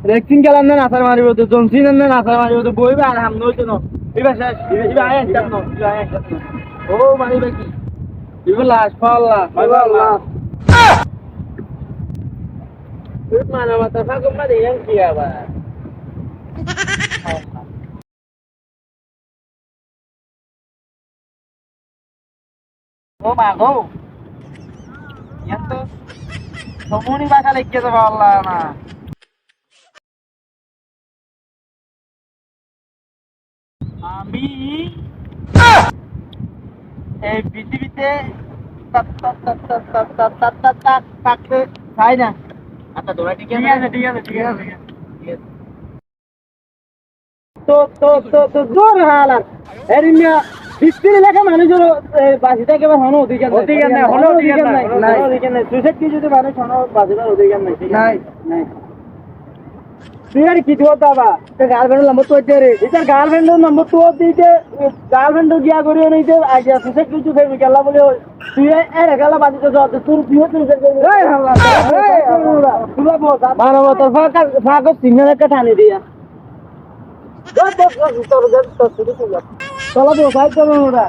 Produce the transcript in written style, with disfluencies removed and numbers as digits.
রেক্সিং খেলার না নাসার মারিব তো জনসিন না নাসার মারিব তো বইবে আর হাম নইতো না এবার শেষ এবার আয় একটা না এবার আয় একটা ও মারিবে কি এবার লাশ পাল্লা পাল্লা তুই মানবতা ফাঁক মারি এম কি আবার ও মা গো ইয়াতো সমুনি বাসা লিখে দেবো আল্লাহ না আমি এই পৃথিবীতে থাকতে চাই না আচ্ছা তোরা ঠিক আছে ঠিক আছে ঠিক আছে ঠিক আছে তো জোর হালাত এরিয়া বিস্তির এলাকা মানুষের বাসিতে একেবারে হনো অধিকার নাই হনো অধিকার নাই সুইসাইড কি যদি মানুষ হনো বাসিবার অধিকার নাই নাই নাই তুই আর কি দিও বাবা তোর গার্লফ্রেন্ডের নম্বর তো দে রে এটার গার্লফ্রেন্ডের নম্বর তো দিতে গার্লফ্রেন্ড গিয়া করিও নাই যে আইডিয়া সুইসাইড কিছু ফেমি গেলা বলে তুই এর গেলা বাসিতে যত তোর তুইও তুই এই আল্লাহ তুই মানবতার ফাঁক সিগন্যাল একটা টানি দিয়া চলা তো সাইড করো ওরা